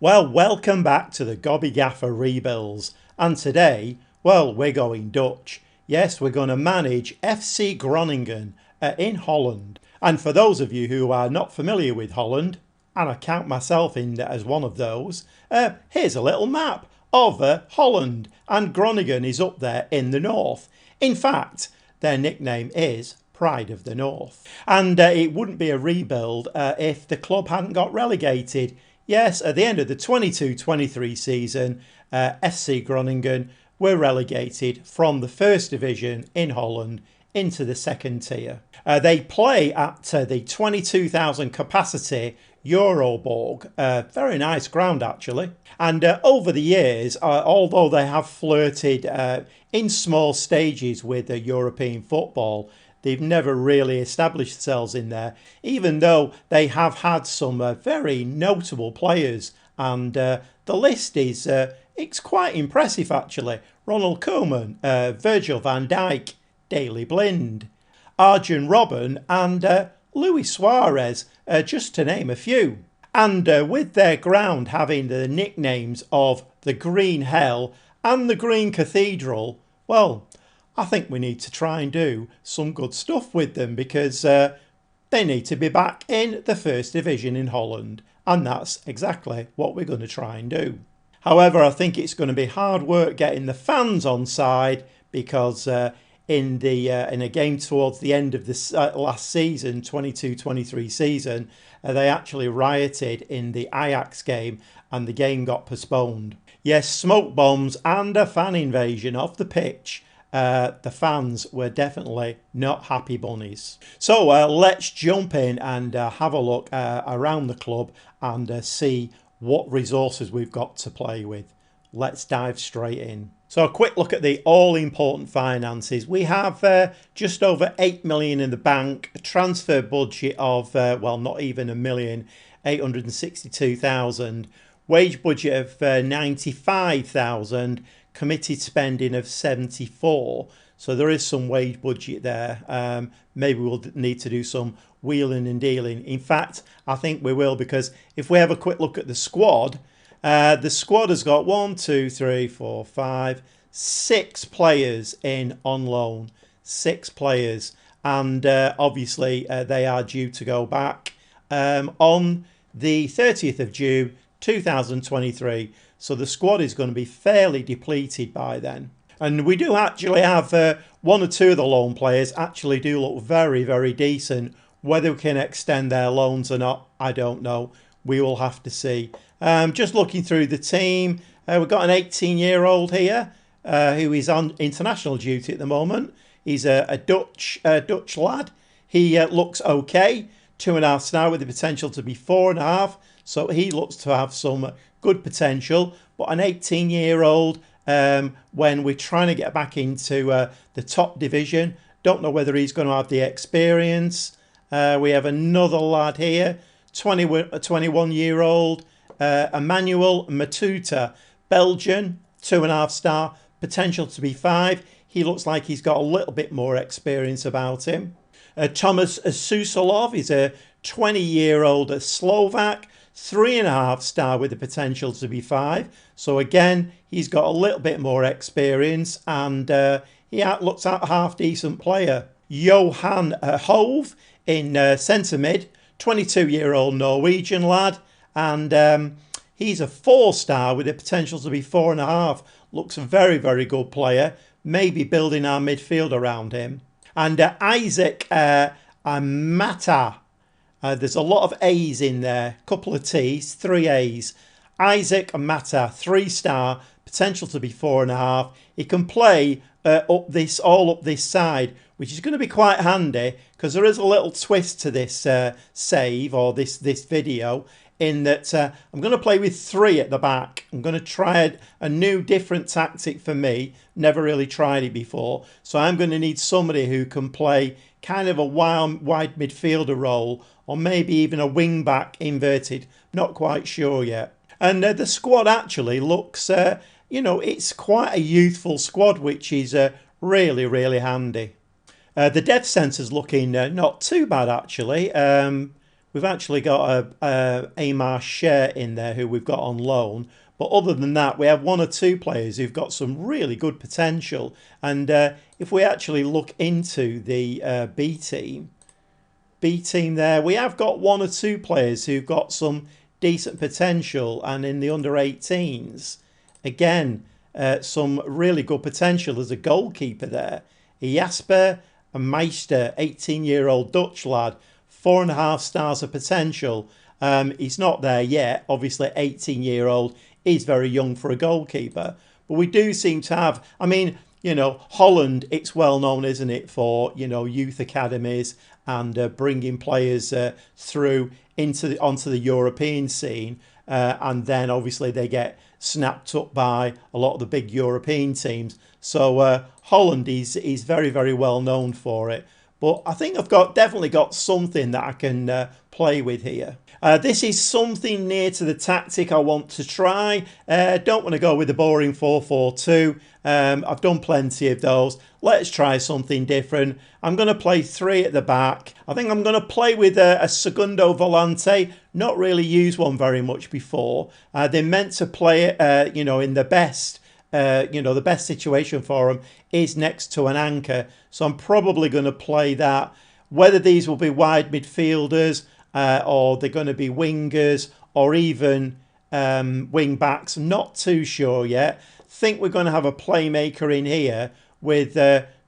Well, welcome back to the Gobby Gaffer Rebuilds, and today, well, we're going Dutch. Yes, we're going to manage FC Groningen in Holland. And for those of you who are not familiar with Holland, and I count myself in as one of those, here's a little map of Holland, and Groningen is up there in the north. In fact, their nickname is Pride of the North. And it wouldn't be a rebuild if the club hadn't got relegated. Yes, at the end of the 22-23 season, FC Groningen were relegated from the first division in Holland into the second tier. They play at the 22,000 capacity Euroborg, very nice ground actually. And over the years, although they have flirted in small stages with European football, they've never really established themselves in there, even though they have had some very notable players. And the list is it's quite impressive, actually. Ronald Koeman, Virgil van Dijk, Daley Blind, Arjen Robben and Luis Suarez, just to name a few. And with their ground having the nicknames of the Green Hell and the Green Cathedral, well, I think we need to try and do some good stuff with them because they need to be back in the first division in Holland. And that's exactly what we're going to try and do. However, I think it's going to be hard work getting the fans on side because in a game towards the end of this last season, 22-23 season, they actually rioted in the Ajax game and the game got postponed. Yes, smoke bombs and a fan invasion of the pitch. The fans were definitely not happy bunnies. So let's jump in and have a look around the club and see what resources we've got to play with. Let's dive straight in. So a quick look at the all-important finances. We have just over 8 million in the bank, a transfer budget of, well, not even a million, 862,000, wage budget of 95,000, committed spending of 74. So there is some wage budget there. Maybe we'll need to do some wheeling and dealing. In fact, I think we will, because if we have a quick look at the squad has got 6 players in on loan. 6 players. And obviously they are due to go back on the 30th of June 2023. So the squad is going to be fairly depleted by then. And we do actually have one or two of the loan players actually do look very, very decent. Whether we can extend their loans or not, I don't know. We will have to see. Just looking through the team, we've got an 18-year-old here who is on international duty at the moment. He's a Dutch lad. He looks okay. 2.5 star with the potential to be 4.5. So he looks to have some good potential. But an 18-year-old, when we're trying to get back into the top division, don't know whether he's going to have the experience. We have another lad here, 21-year-old, Emmanuel Matuta, Belgian, 2.5 star, potential to be 5. He looks like he's got a little bit more experience about him. Thomas Susolov is a 20-year-old Slovak, 3.5 star with the potential to be 5. So again, he's got a little bit more experience and he looks like a half-decent player. Johan Hove in centre mid, 22-year-old Norwegian lad, and he's a 4 star with the potential to be 4.5. Looks a very, very good player. Maybe building our midfield around him. And Isaac Mata. There's a lot of A's in there. Couple of T's, 3 A's. Isaac Mata, 3 star, potential to be 4.5. He can play all up this side, which is going to be quite handy because there is a little twist to this save or this video in that I'm going to play with 3 at the back. I'm going to try a new different tactic for me. Never really tried it before. So I'm going to need somebody who can play kind of a wide midfielder role or maybe even a wing back inverted. Not quite sure yet. And the squad actually looks, it's quite a youthful squad, which is really, really handy. The depth centre's looking not too bad actually. We've actually got a Amar Share in there who we've got on loan. But other than that, we have one or two players who've got some really good potential. And if we actually look into the B team there, we have got one or two players who've got some decent potential. And in the under 18s, again, some really good potential. There's a goalkeeper there. Jasper Meister, 18-year-old Dutch lad, 4.5 stars of potential. He's not there yet. Obviously, 18-year-old is very young for a goalkeeper. But we do seem to have, I mean, you know, Holland, it's well known, isn't it, for, you know, youth academies and bringing players through onto the European scene. And then obviously they get snapped up by a lot of the big European teams. So Holland is very, very well known for it. But I think I've definitely got something that I can play with here. This is something near to the tactic I want to try. Don't want to go with the boring 4-4-2. I've done plenty of those. Let's try something different. I'm going to play 3 at the back. I think I'm going to play with a Segundo Volante. Not really used one very much before. They're meant to play it, you know, in the best. The best situation for them is next to an anchor. So I'm probably going to play that. Whether these will be wide midfielders or they're going to be wingers or even wing backs, not too sure yet. Think we're going to have a playmaker in here with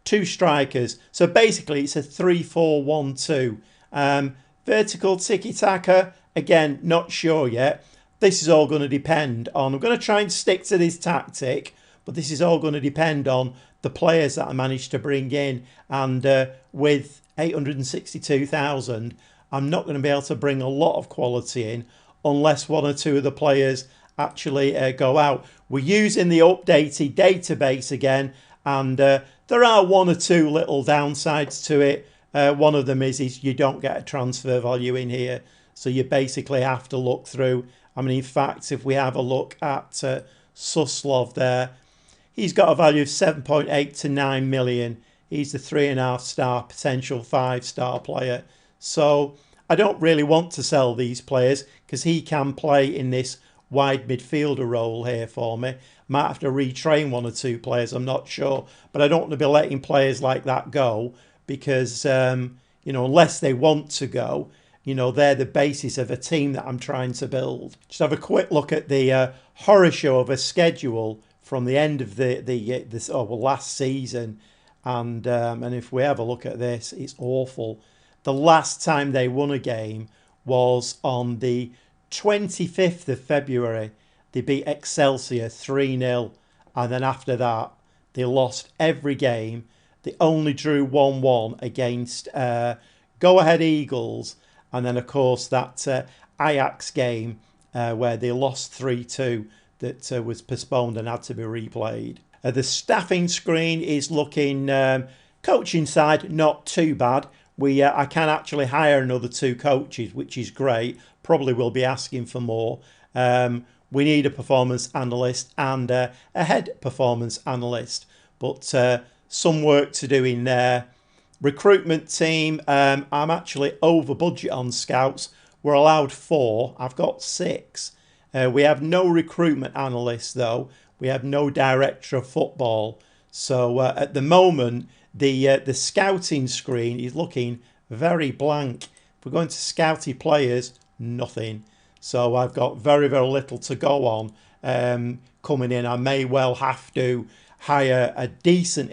2 strikers. So basically it's a 3-4-1-2. Vertical tiki-taka, again, not sure yet. This is all going to depend on, I'm going to try and stick to this tactic, but this is all going to depend on the players that I manage to bring in. And with 862,000, I'm not going to be able to bring a lot of quality in unless 1 or 2 of the players actually go out. We're using the updated database again, and there are 1 or 2 little downsides to it. One of them is you don't get a transfer value in here. So you basically have to look through. I mean, in fact, if we have a look at Suslov there, he's got a value of 7.8 to 9 million. He's the 3.5 star potential 5-star player. So I don't really want to sell these players because he can play in this wide midfielder role here for me. Might have to retrain 1 or 2 players, I'm not sure. But I don't want to be letting players like that go because, unless they want to go, they're the basis of a team that I'm trying to build. Just have a quick look at the horror show of a schedule from the end of last season. And if we have a look at this, it's awful. The last time they won a game was on the 25th of February. They beat Excelsior 3-0. And then after that, they lost every game. They only drew 1-1 against Go Ahead Eagles. And then, of course, that Ajax game where they lost 3-2 that was postponed and had to be replayed. The staffing screen is looking, coaching side, not too bad. I can actually hire another 2 coaches, which is great. Probably will be asking for more. We need a performance analyst and a head performance analyst. But some work to do in there. Recruitment team, I'm actually over budget on scouts. We're allowed 4. I've got 6. We have no recruitment analyst though. We have no director of football. So at the moment, the scouting screen is looking very blank. If we're going to scouty players, nothing. So I've got very, very little to go on coming in. I may well have to hire a decent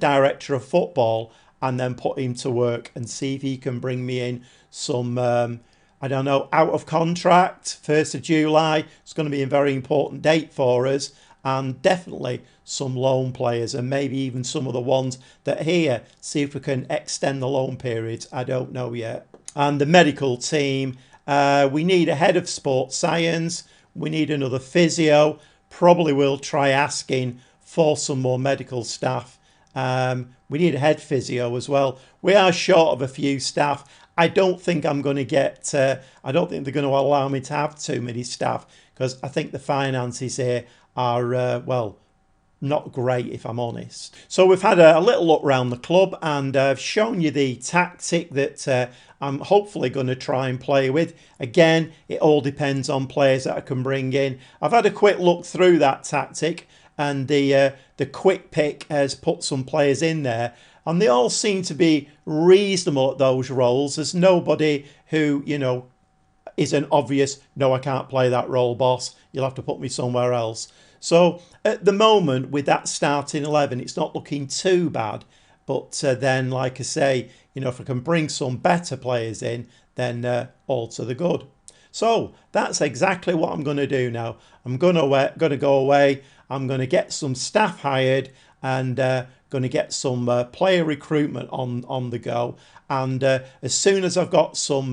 director of football and then put him to work and see if he can bring me in some, out of contract, 1st of July. It's going to be a very important date for us. And definitely some loan players and maybe even some of the ones that are here. See if we can extend the loan periods. I don't know yet. And the medical team, we need a head of sports science. We need another physio. Probably will try asking for some more medical staff. We need a head physio as well. We are short of a few staff. I don't think I'm going to get, I don't think they're going to allow me to have too many staff because I think the finances here are, not great, if I'm honest. So we've had a little look around the club, and I've shown you the tactic that I'm hopefully going to try and play with. Again, it all depends on players that I can bring in. I've had a quick look through that tactic, and the quick pick has put some players in there, and they all seem to be reasonable at those roles. There's nobody who, you know, is an obvious, no, I can't play that role, boss. You'll have to put me somewhere else. So at the moment, with that starting 11, it's not looking too bad. But then, like I say, you know, if I can bring some better players in, then all to the good. So that's exactly what I'm going to do now. I'm going to go away. I'm going to get some staff hired, and going to get some player recruitment on the go. And as soon as I've got some,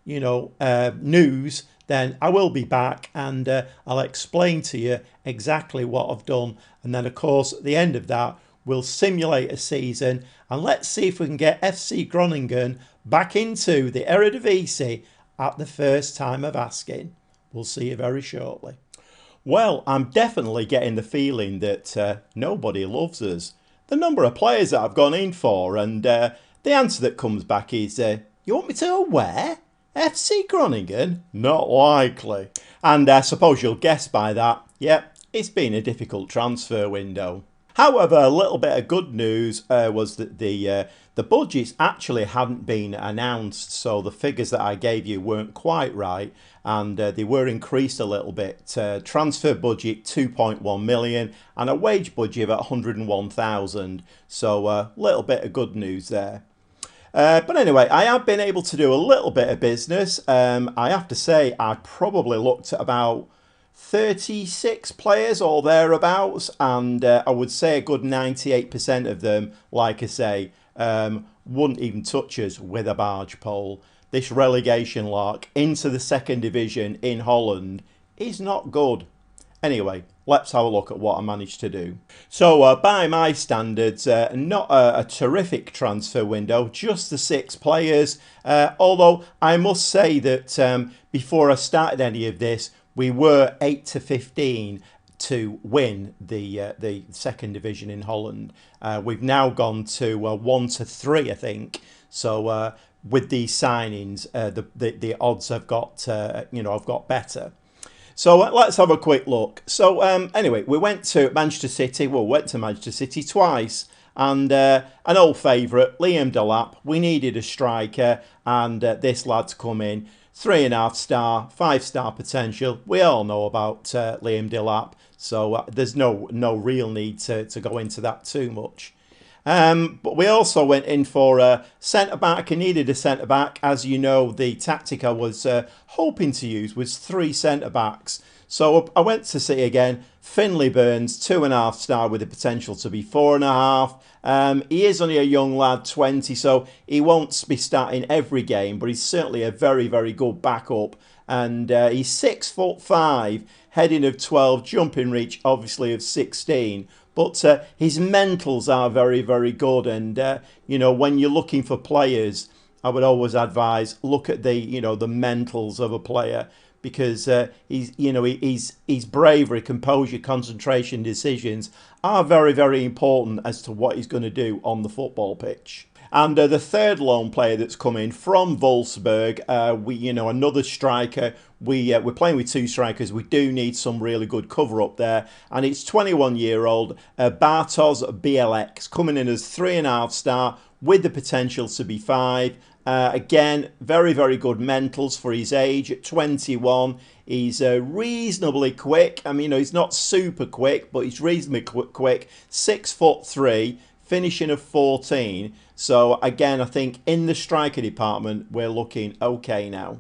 news, then I will be back, and I'll explain to you exactly what I've done. And then, of course, at the end of that, we'll simulate a season, and let's see if we can get FC Groningen back into the Eredivisie at the first time of asking. We'll see you very shortly. Well, I'm definitely getting the feeling that nobody loves us. The number of players that I've gone in for, and the answer that comes back is, you want me to go where? FC Groningen? Not likely. And I suppose you'll guess by that, yep, it's been a difficult transfer window. However, a little bit of good news was that the budgets actually hadn't been announced, so the figures that I gave you weren't quite right, and they were increased a little bit. Transfer budget 2.1 million and a wage budget of 101,000, so a little bit of good news there. But anyway, I have been able to do a little bit of business. I have to say, I probably looked at about 36 players or thereabouts, and I would say a good 98% of them, like I say, wouldn't even touch us with a barge pole. This relegation lark into the second division in Holland is not good. Anyway, let's have a look at what I managed to do. So by my standards, not a terrific transfer window, just the 6 players. Although I must say that before I started any of this, we were 8 to 15 to win the second division in Holland. We've now gone to 1 to 3, I think. So with these signings, the odds have got have got better. So let's have a quick look. So anyway, we went to Manchester City. Well, went to Manchester City twice, and an old favourite, Liam Delap. We needed a striker, and this lad's come in. 3.5 star, 5-star potential. We all know about Liam Delap, so there's no real need to go into that too much. But we also went in for a centre-back. I needed a centre-back. As you know, the tactic I was hoping to use was 3 centre-backs. So I went to City again. Finlay Burns, 2.5 star with the potential to be 4.5. He is only a young lad, 20, so he won't be starting every game, but he's certainly a very, very good backup. And he's 6'5", heading of 12, jumping reach obviously of 16. But his mentals are very, very good. And, when you're looking for players, I would always advise, look at the mentals of a player, because his bravery, composure, concentration, decisions are very, very important as to what he's going to do on the football pitch. And the third loan player that's come in from Wolfsburg, another striker. We're playing with 2 strikers. We do need some really good cover up there. And it's 21-year-old Bartosz Bielek, coming in as 3.5 star with the potential to be 5. Again, very, very good mentals for his age. At 21, he's reasonably quick. I mean, he's not super quick, but he's reasonably quick. 6'3", finishing of 14. So again, I think in the striker department, we're looking okay now.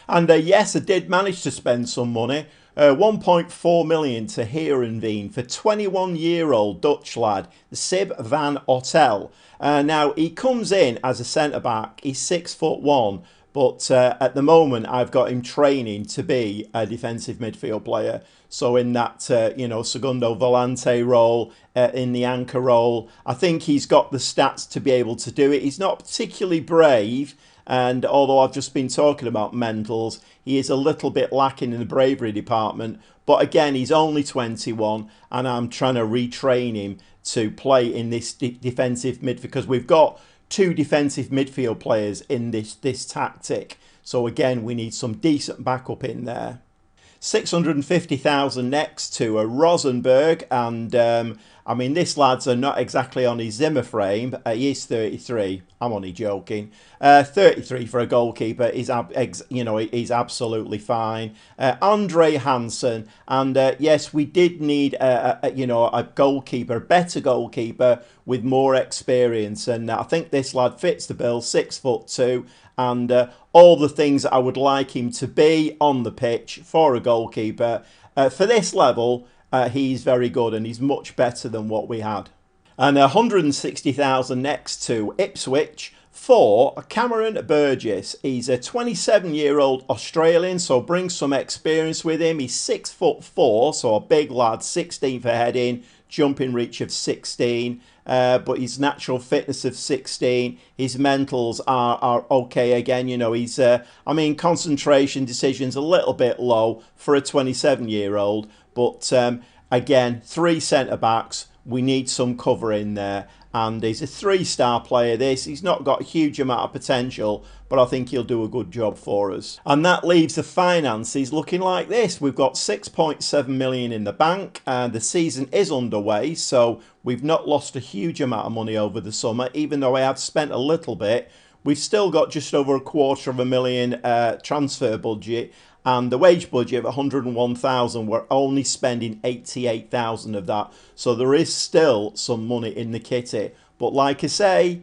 And yes, I did manage to spend some money. 1.4 million to Heerenveen for 21-year-old Dutch lad, Sib van Ottel. Now, he comes in as a centre-back. He's 6'1", but at the moment, I've got him training to be a defensive midfield player. So in that, segundo volante role, in the anchor role, I think he's got the stats to be able to do it. He's not particularly brave, And although I've just been talking about mentals, he is a little bit lacking in the bravery department. But again, he's only 21, and I'm trying to retrain him to play in this defensive midfield, because we've got two defensive midfield players in this tactic. So again, we need some decent backup in there. 650,000 next to a Rosenberg, and I mean, this lad's are not exactly on his Zimmer frame. He is 33. I'm only joking. 33 for a goalkeeper is, he's absolutely fine. Andre Hansen, and yes, we did need a goalkeeper, a better goalkeeper with more experience, and I think this lad fits the bill. 6'2", and all the things that I would like him to be on the pitch for a goalkeeper. For this level, he's very good, and he's much better than what we had. And 160,000 next to Ipswich for Cameron Burgess. He's a 27-year-old Australian, so brings some experience with him. He's 6'4", so a big lad, 16 for heading, jumping reach of 16. But his natural fitness of 16, his mentals are okay again. He's, concentration decisions a little bit low for a 27-year-old. But again, 3 centre-backs, we need some cover in there. And he's a 3-star player, He's not got a huge amount of potential, but I think he'll do a good job for us. And that leaves the finances looking like this. We've got 6.7 million in the bank, and the season is underway, so we've not lost a huge amount of money over the summer, even though I have spent a little bit. We've still got just over $250,000 transfer budget, and the wage budget of 101,000, we're only spending 88,000 of that. So there is still some money in the kitty. But like I say,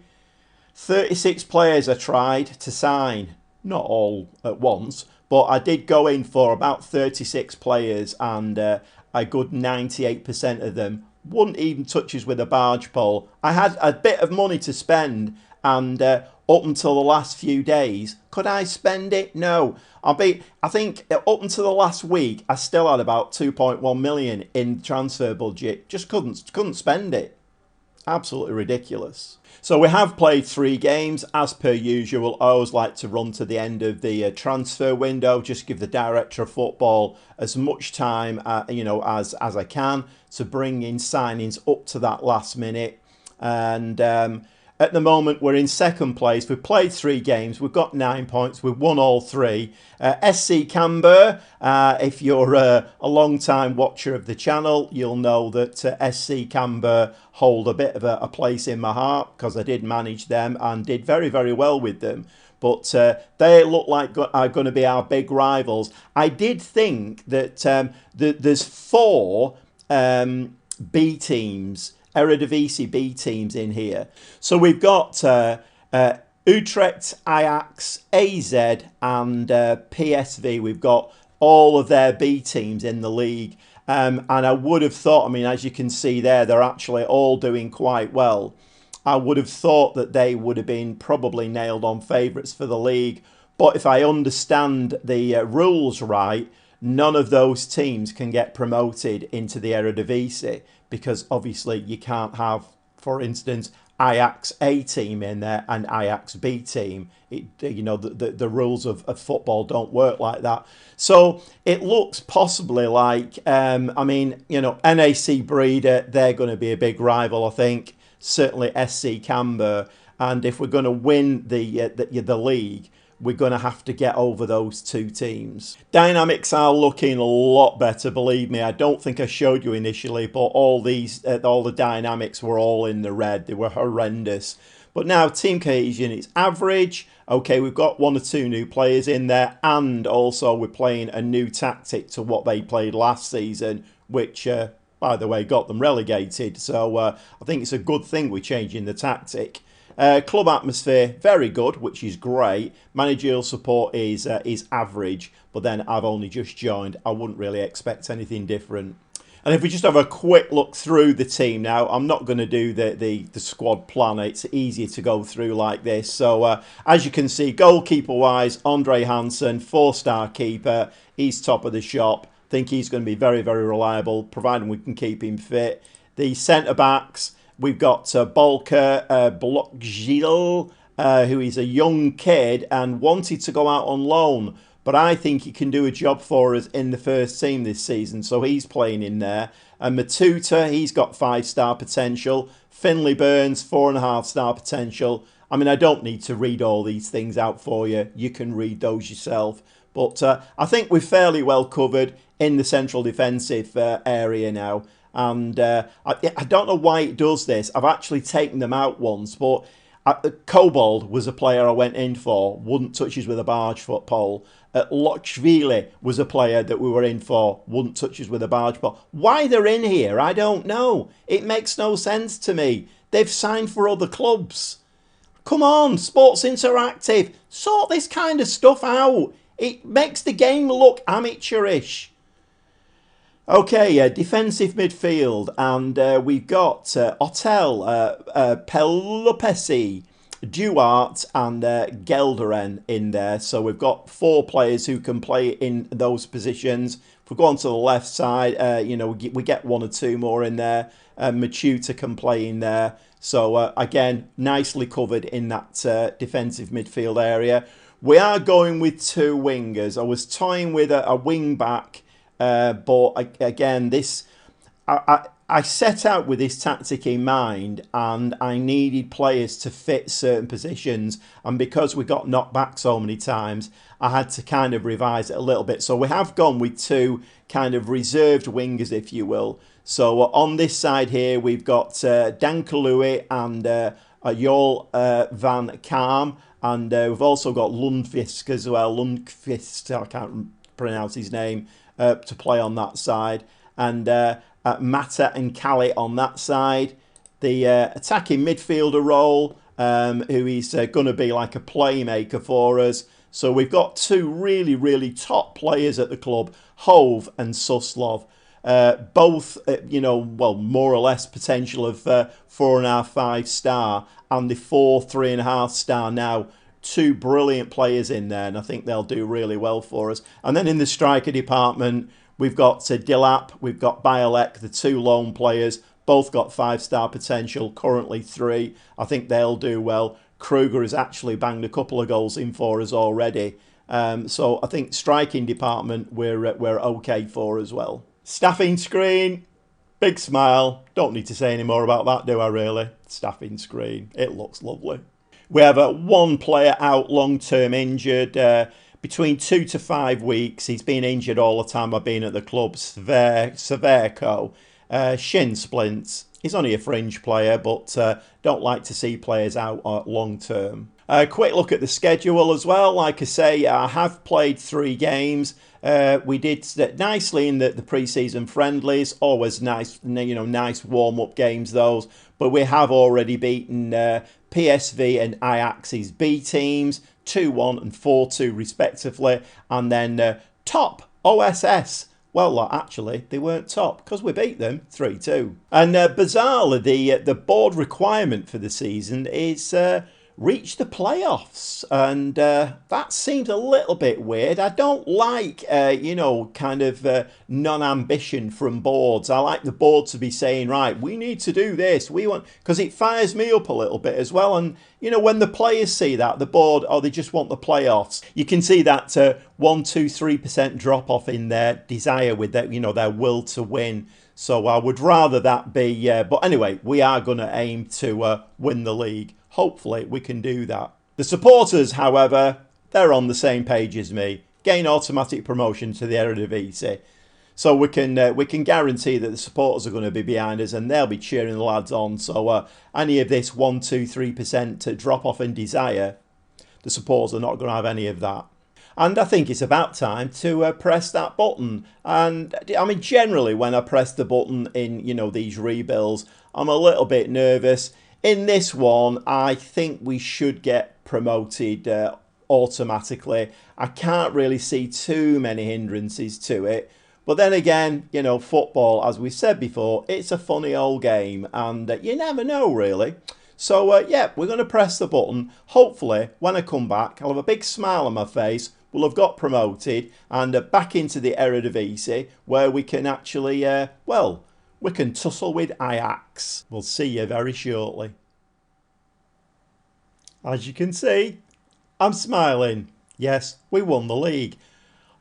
36 players I tried to sign. Not all at once, but I did go in for about 36 players, and a good 98% of them wouldn't even touch us with a barge pole. I had a bit of money to spend, and up until the last few days, could I spend it? No. I think up until the last week, I still had about 2.1 million in transfer budget. Just couldn't spend it. Absolutely ridiculous. So we have played 3 games as per usual. I always like to run to the end of the transfer window, just give the director of football as much time as I can to bring in signings up to that last minute. And at the moment, we're in second place. We've played 3 games. We've got 9 points. We've won all 3. SC Canberra, if you're a long-time watcher of the channel, you'll know that SC Canberra hold a bit of a place in my heart, because I did manage them and did very, very well with them. But they look like are going to be our big rivals. I did think that there's 4 B teams, Eredivisie B teams in here. So we've got Utrecht, Ajax, AZ and PSV. We've got all of their B teams in the league. And I would have thought, as you can see there, they're actually all doing quite well. I would have thought that they would have been probably nailed on favourites for the league. But if I understand the rules right, none of those teams can get promoted into the Eredivisie, because obviously you can't have, for instance, Ajax A team in there and Ajax B team. The rules of football don't work like that. So it looks possibly like, NAC Breeder, they're going to be a big rival, I think. Certainly SC Canberra. And if we're going to win the league, we're going to have to get over those 2 teams. Dynamics are looking a lot better, believe me. I don't think I showed you initially, but all the dynamics were all in the red. They were horrendous. But now team cohesion is average. Okay, we've got 1 or 2 new players in there, and also we're playing a new tactic to what they played last season, which, by the way, got them relegated. So I think it's a good thing we're changing the tactic. Club atmosphere, very good, which is great. Managerial support is average, but then I've only just joined. I wouldn't really expect anything different. And if we just have a quick look through the team now, I'm not going to do the squad plan. It's easier to go through like this. So as you can see, goalkeeper-wise, Andre Hansen, 4-star keeper. He's top of the shop. Think he's going to be very, very reliable, providing we can keep him fit. The centre-backs, we've got Bolker, Blockgil, who is a young kid and wanted to go out on loan. But I think he can do a job for us in the first team this season. So he's playing in there. And Matuta, he's got 5-star potential. Finley Burns, 4.5-star potential. I mean, I don't need to read all these things out for you. You can read those yourself. But I think we're fairly well covered in the central defensive area now. And I don't know why it does this. I've actually taken them out once, but Kobold was a player I went in for, wouldn't touch us with a barge foot pole. Lochvili was a player that we were in for, wouldn't touch us with a barge pole. Why they're in here, I don't know. It makes no sense to me. They've signed for other clubs. Come on, Sports Interactive, sort this kind of stuff out. It makes the game look amateurish. Okay, defensive midfield, and we've got Otel, Pelupesi, Duarte and Gelderen in there. So we've got 4 players who can play in those positions. If we go on to the left side, we get 1 or 2 more in there. Machuta can play in there. So again, nicely covered in that defensive midfield area. We are going with 2 wingers. I was toying with a wing back. But again, I set out with this tactic in mind, and I needed players to fit certain positions. And because we got knocked back so many times, I had to kind of revise it a little bit. So we have gone with 2 kind of reserved wingers, if you will. So on this side here, we've got Dankalui and Yol van Kaam. And we've also got Lundqvist as well. Lundqvist, I can't pronounce his name. To play on that side, and Mata and Callie on that side. The attacking midfielder role, who is going to be like a playmaker for us. So we've got 2 really, really top players at the club, Hove and Suslov. Both, more or less potential of 4.5, 5-star, and the 4, 3.5-star now. 2 brilliant players in there, and I think they'll do really well for us. And then in the striker department, we've got Dilap, we've got Bialek, the 2 lone players, both got 5-star potential, currently 3. I think they'll do well. Kruger has actually banged a couple of goals in for us already. So I think striking department, we're okay for as well. Staffing screen, big smile. Don't need to say any more about that, do I really? Staffing screen, it looks lovely. We have 1 player out long-term injured, between 2 to 5 weeks. He's been injured all the time I've been at the club, Severko. Shin splints. He's only a fringe player, but don't like to see players out long-term. Quick look at the schedule as well. Like I say, I have played 3 games. We did nicely in the pre-season friendlies. Always nice, nice warm-up games, those. But we have already beaten PSV and Ajax's B teams, 2-1 and 4-2 respectively. And then top OSS. Well, actually, they weren't top because we beat them 3-2. And bizarrely, the board requirement for the season is reach the playoffs. And that seems a little bit weird. I don't like, non-ambition from boards. I like the board to be saying, right, we need to do this. We want, because it fires me up a little bit as well. And, when the players see that, the board, they just want the playoffs. You can see that 1-3% drop off in their desire with their, their will to win. So I would rather that be, but anyway, we are going to aim to win the league. Hopefully we can do that. The supporters, however, they're on the same page as me. Gain automatic promotion to the Eredivisie. So we can guarantee that the supporters are going to be behind us and they'll be cheering the lads on. So any of this 1-3% drop off in desire, the supporters are not going to have any of that. And I think it's about time to press that button. And I mean, generally when I press the button in, these rebuilds, I'm a little bit nervous. In this one, I think we should get promoted automatically. I can't really see too many hindrances to it. But then again, football, as we said before, it's a funny old game. And you never know, really. So, yeah, we're going to press the button. Hopefully, when I come back, I'll have a big smile on my face. We'll have got promoted and back into the Eredivisie, where we can actually, we can tussle with Ajax. We'll see you very shortly. As you can see, I'm smiling. Yes, we won the league.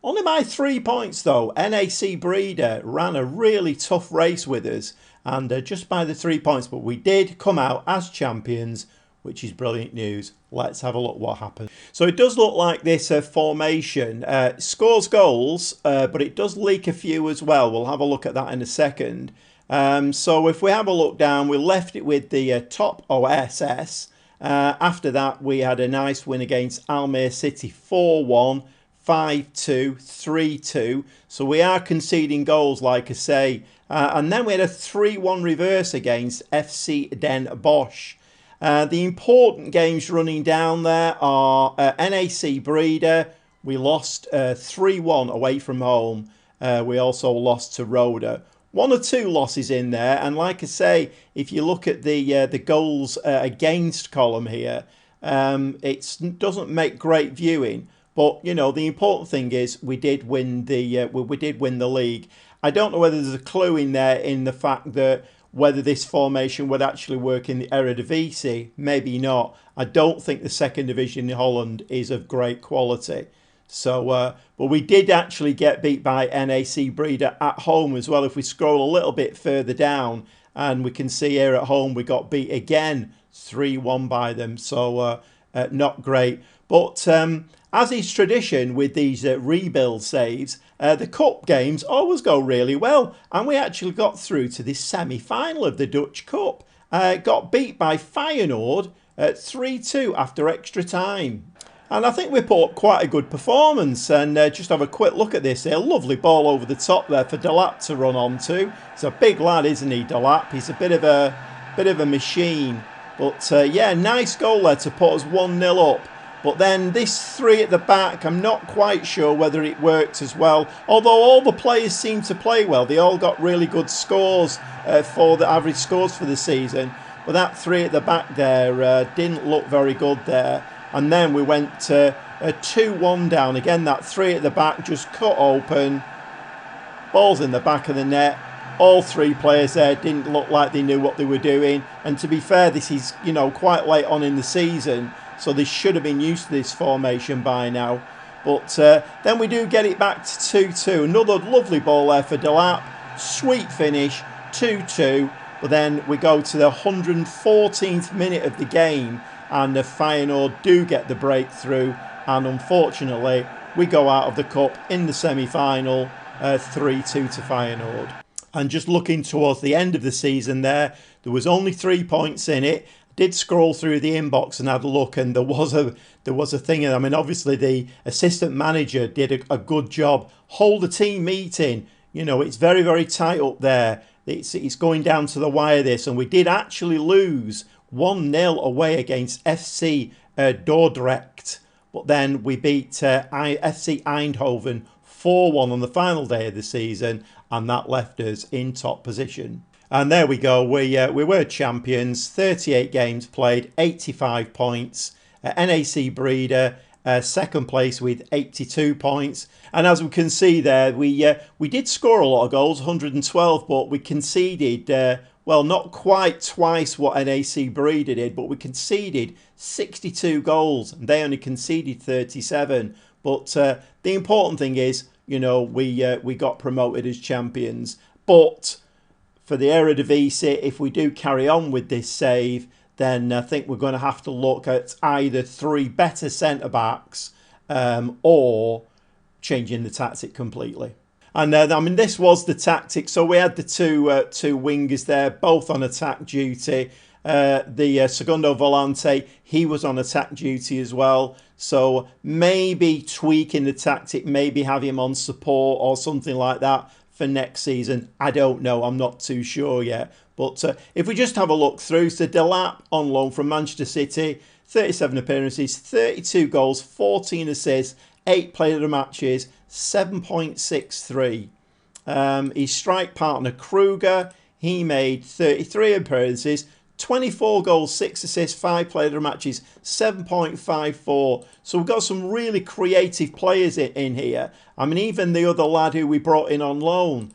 Only by 3 points though. NAC Breeder ran a really tough race with us, and just by the 3 points, but we did come out as champions, which is brilliant news. Let's have a look what happened. So it does look like this formation scores goals, but it does leak a few as well. We'll have a look at that in a second. So if we have a look down, we left it with the top OSS. After that, we had a nice win against Almere City 4-1, 5-2, 3-2. So we are conceding goals, like I say. And then we had a 3-1 reverse against FC Den Bosch. The important games running down there are NAC Breeder. We lost 3-1 away from home. We also lost to Roda. 1 or 2 losses in there, and like I say, if you look at the goals against column here, it doesn't make great viewing. But you know, the important thing is we did win the league. I don't know whether there's a clue in there in the fact that whether this formation would actually work in the Eredivisie, maybe not. I don't think the second division in Holland is of great quality. So, but we did actually get beat by NAC Breeder at home as well. If we scroll a little bit further down, and we can see here at home we got beat again 3-1 by them. So not great. But as is tradition with these rebuild saves, the cup games always go really well, and we actually got through to this semi-final of the Dutch Cup. Got beat by Feyenoord at 3-2 after extra time. And I think we put up quite a good performance. And just have a quick look at this here. Lovely ball over the top there for Delap to run onto. He's a big lad, isn't he, Delap? He's a bit of a machine. But yeah, nice goal there to put us 1-0 up. But then this 3 at the back, I'm not quite sure whether it worked as well. Although all the players seem to play well. They all got really good scores for the average scores for the season. But that 3 at the back there didn't look very good there. And then we went to a 2-1 down. Again, that 3 at the back just cut open. Ball's in the back of the net. All 3 players there didn't look like they knew what they were doing. And to be fair, this is, you know, quite late on in the season. So they should have been used to this formation by now. But then we do get it back to 2-2. Another lovely ball there for Delap. Sweet finish, 2-2. But then we go to the 114th minute of the game. And the Feyenoord do get the breakthrough, and unfortunately we go out of the cup in the semi-final 3-2 to Feyenoord. And just looking towards the end of the season there was only 3 points in it. Did scroll through the inbox and had a look, and there was a thing. I mean, obviously the assistant manager did a good job. Hold a team meeting. You know, it's very, very tight up there. It's going down to the wire this, and we did actually lose 1-0 away against FC Dordrecht. But then we beat FC Eindhoven 4-1 on the final day of the season, and that left us in top position. And there we go, we were champions, 38 games played, 85 points. NAC Breeder, second place with 82 points. And as we can see there, we did score a lot of goals, 112, but we conceded... well, not quite twice what NAC Breeder did, but we conceded 62 goals. And they only conceded 37. But the important thing is, you know, we got promoted as champions. But for the Eredivisie, if we do carry on with this save, then I think we're going to have to look at either 3 better centre-backs or changing the tactic completely. And I mean, this was the tactic. So we had the two wingers there, both on attack duty. The Segundo Volante, he was on attack duty as well. So maybe tweaking the tactic, maybe have him on support or something like that for next season. I don't know. I'm not too sure yet. But if we just have a look through, so Delap on loan from Manchester City, 37 appearances, 32 goals, 14 assists, 8 player of the matches, 7.63. His strike partner Kruger, he made 33 appearances, 24 goals, 6 assists, 5 player of the matches, 7.54. So we've got some really creative players in here. I mean, even the other lad who we brought in on loan,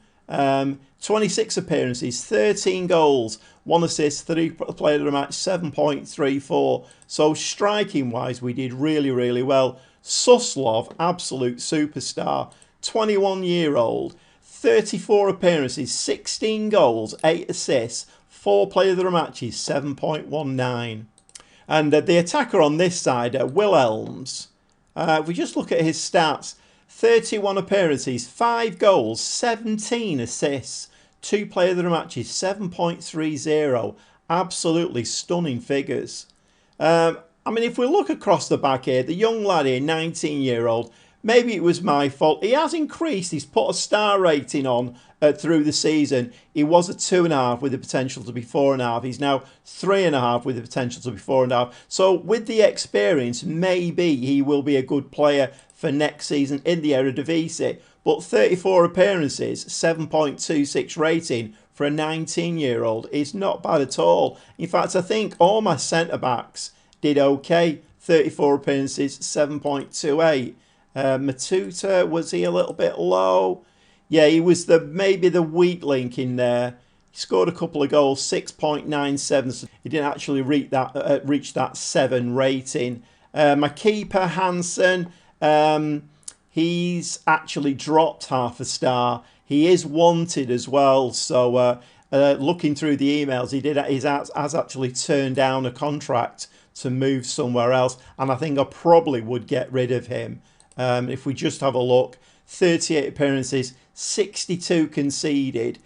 26 appearances, 13 goals, 1 assist, 3 player of the match, 7.34. So striking wise, we did really, really well. Suslov, absolute superstar, 21-year-old, 34 appearances, 16 goals, 8 assists, 4 player of the matches, 7.19. And the attacker on this side, Wilhelms, if we just look at his stats, 31 appearances, 5 goals, 17 assists, 2 player of the matches, 7.30. Absolutely stunning figures. I mean, if we look across the back here, the young lad here, 19-year-old, maybe it was my fault. He has increased. He's put a star rating on through the season. He was a 2.5 with the potential to be 4.5. He's now 3.5 with the potential to be 4.5. So with the experience, maybe he will be a good player for next season in the Eredivisie. But 34 appearances, 7.26 rating for a 19-year-old is not bad at all. In fact, I think all my centre-backs did okay. 34 appearances, 7.28. Matuta, was he a little bit low? Yeah, he was maybe the weak link in there. He scored a couple of goals, 6.97. So he didn't actually reach that 7 rating. My keeper, Hansen, he's actually dropped half a star. He is wanted as well. So looking through the emails, he has actually turned down a contract to move somewhere else. And I think I probably would get rid of him. If we just have a look, 38 appearances, 62 conceded,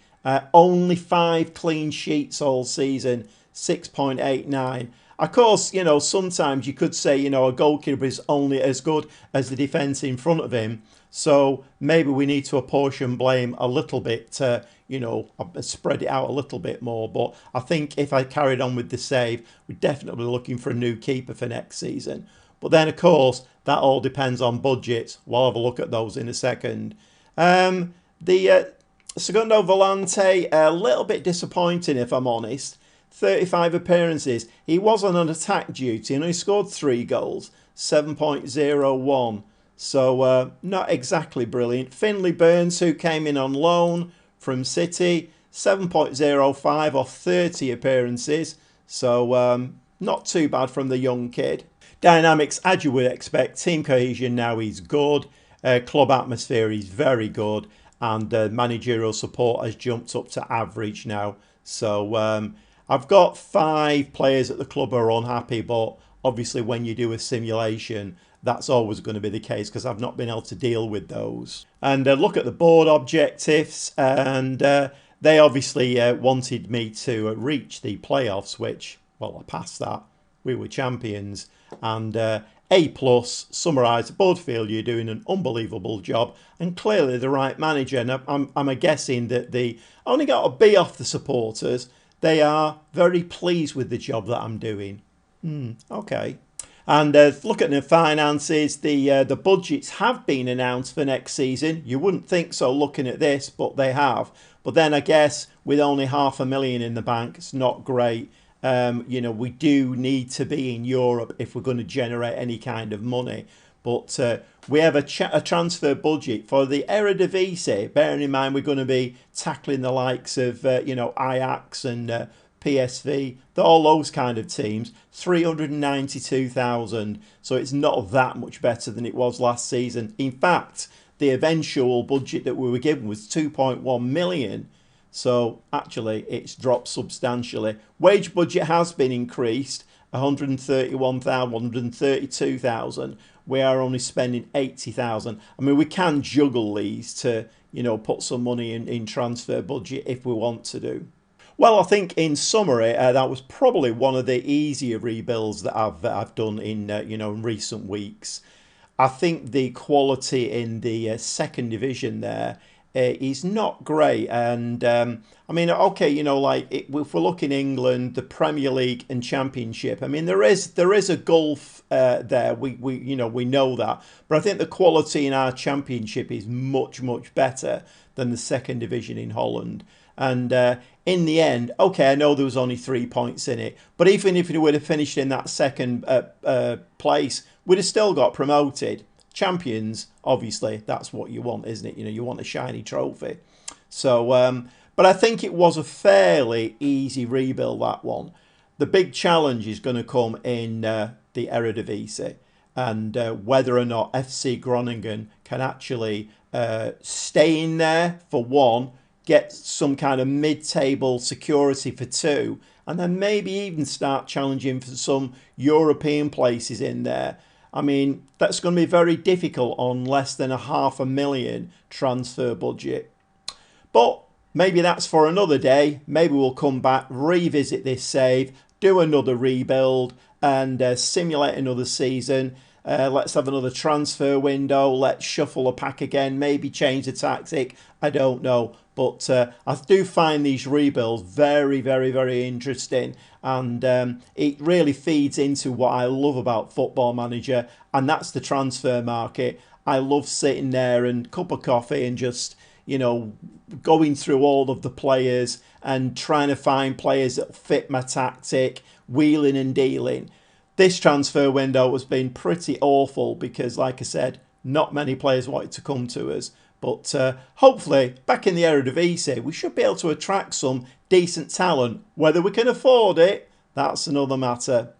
only 5 clean sheets all season, 6.89. Of course, you know, sometimes you could say, you know, a goalkeeper is only as good as the defence in front of him. So maybe we need to apportion blame a little bit, you know, spread it out a little bit more. But I think if I carried on with the save, we're definitely looking for a new keeper for next season. But then, of course, that all depends on budgets. We'll have a look at those in a second. The Segundo Volante, a little bit disappointing if I'm honest. 35 appearances. He was on an attack duty and he scored 3 goals, 7.01. So not exactly brilliant. Finley Burns, who came in on loan from City, 7.05 off 30 appearances. So not too bad from the young kid. Dynamics, as you would expect, team cohesion now is good. Club atmosphere is very good. And managerial support has jumped up to average now. So I've got 5 players at the club who are unhappy. But obviously when you do a simulation, that's always going to be the case because I've not been able to deal with those. And look at the board objectives. And they obviously wanted me to reach the playoffs, which, well, I passed that. We were champions. And A+, summarised, board feel you're doing an unbelievable job and clearly the right manager. And I'm guessing that they only got a B off the supporters. They are very pleased with the job that I'm doing. Okay. And look at the finances. The budgets have been announced for next season. You wouldn't think so looking at this, but they have. But then I guess with only £500,000 in the bank, it's not great. You know, we do need to be in Europe if we're going to generate any kind of money. But we have a transfer budget for the Eredivisie. Bearing in mind we're going to be tackling the likes of, you know, Ajax and PSV, all those kind of teams, 392,000. So it's not that much better than it was last season. In fact, the eventual budget that we were given was 2.1 million. So actually it's dropped substantially. Wage budget has been increased, 131,000, 132,000. We are only spending 80,000. I mean, we can juggle these to, you know, put some money in transfer budget if we want to do. Well, I think in summary, that was probably one of the easier rebuilds that I've done in you know, in recent weeks. I think the quality in the second division there is not great. And I mean, okay, you know, like if we're looking England, the Premier League and Championship, I mean, there is a gulf there. We you know, we know that. But I think the quality in our Championship is much better than the second division in Holland. And in the end, okay, I know there was only 3 points in it, but even if it would have finished in that second place, we'd have still got promoted. Champions, obviously, that's what you want, isn't it? You know, you want a shiny trophy. So, But I think it was a fairly easy rebuild, that one. The big challenge is going to come in the Eredivisie, and whether or not FC Groningen can actually stay in there for one, get some kind of mid-table security for two, and then maybe even start challenging for some European places in there. I mean, that's going to be very difficult on less than a £500,000 transfer budget. But maybe that's for another day. Maybe we'll come back, revisit this save, do another rebuild, and simulate another season. Let's have another transfer window. Let's shuffle a pack again. Maybe change the tactic. I don't know. But I do find these rebuilds very, very, very interesting. And it really feeds into what I love about Football Manager. And that's the transfer market. I love sitting there and cup of coffee and just, going through all of the players and trying to find players that fit my tactic, wheeling and dealing. This transfer window has been pretty awful because, like I said, not many players wanted to come to us. But hopefully, back in the Eredivisie, we should be able to attract some decent talent. Whether we can afford it, that's another matter.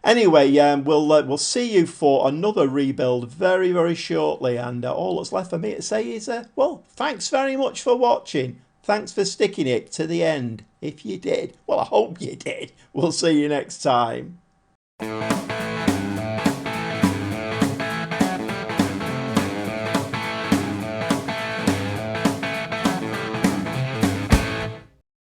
Anyway, we'll see you for another rebuild very, very shortly. And all that's left for me to say is, thanks very much for watching. Thanks for sticking it to the end. If you did, well, I hope you did. We'll see you next time.